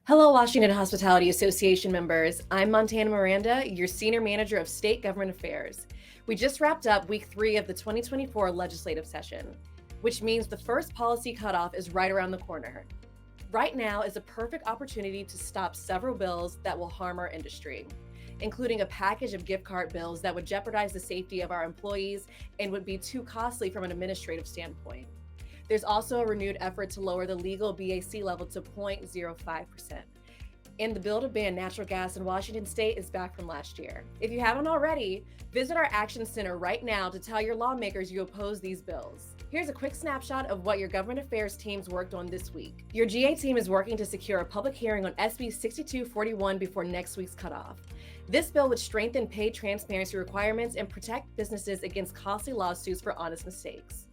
Hello, Washington Hospitality Association members. I'm Montana Miranda, your Senior Manager of State Government Affairs. We just wrapped up week 3 of the 2024 legislative session, which means the first policy cutoff is right around the corner. Right now is a perfect opportunity to stop several bills that will harm our industry, including a package of gift card bills that would jeopardize the safety of our employees and would be too costly from an administrative standpoint. There's also a renewed effort to lower the legal BAC level to 0.05%. And the bill to ban natural gas in Washington state is back from last year. If you haven't already, visit our Action Center right now to tell your lawmakers you oppose these bills. Here's a quick snapshot of what your government affairs teams worked on this week. Your GA team is working to secure a public hearing on SB 6241 before next week's cutoff. This bill would strengthen paid transparency requirements and protect businesses against costly lawsuits for honest mistakes.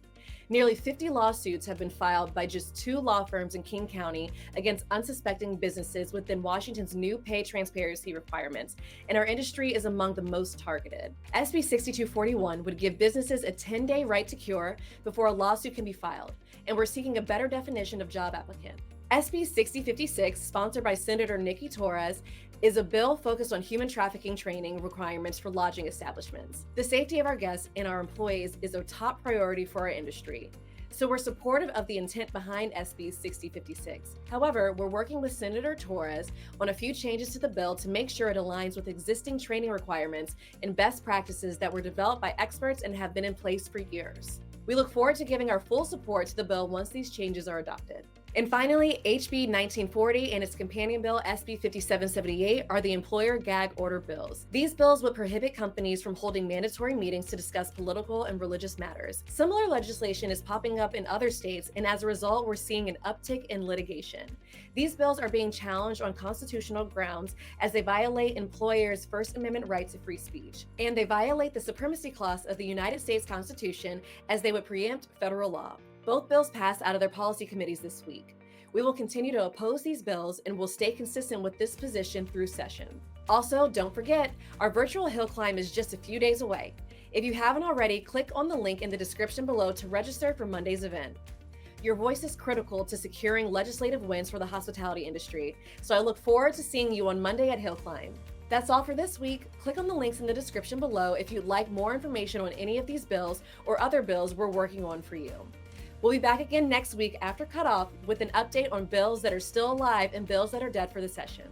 Nearly 50 lawsuits have been filed by just 2 law firms in King County against unsuspecting businesses within Washington's new pay transparency requirements, and our industry is among the most targeted. SB 6241 would give businesses a 10-day right to cure before a lawsuit can be filed, and we're seeking a better definition of job applicant. SB 6056, sponsored by Senator Nikki Torres, is a bill focused on human trafficking training requirements for lodging establishments. The safety of our guests and our employees is a top priority for our industry, so we're supportive of the intent behind SB 6056. However, we're working with Senator Torres on a few changes to the bill to make sure it aligns with existing training requirements and best practices that were developed by experts and have been in place for years. We look forward to giving our full support to the bill once these changes are adopted. And finally, HB 1940 and its companion bill, SB 5778, are the employer gag order bills. These bills would prohibit companies from holding mandatory meetings to discuss political and religious matters. Similar legislation is popping up in other states, and as a result, we're seeing an uptick in litigation. These bills are being challenged on constitutional grounds as they violate employers' First Amendment right to free speech, and they violate the supremacy clause of the United States Constitution as they would preempt federal law. Both bills passed out of their policy committees this week. We will continue to oppose these bills and will stay consistent with this position through session. Also, don't forget, our virtual hill climb is just a few days away. If you haven't already, click on the link in the description below to register for Monday's event. Your voice is critical to securing legislative wins for the hospitality industry, so I look forward to seeing you on Monday at Hill Climb. That's all for this week. Click on the links in the description below if you'd like more information on any of these bills or other bills we're working on for you. We'll be back again next week after cutoff with an update on bills that are still alive and bills that are dead for the session.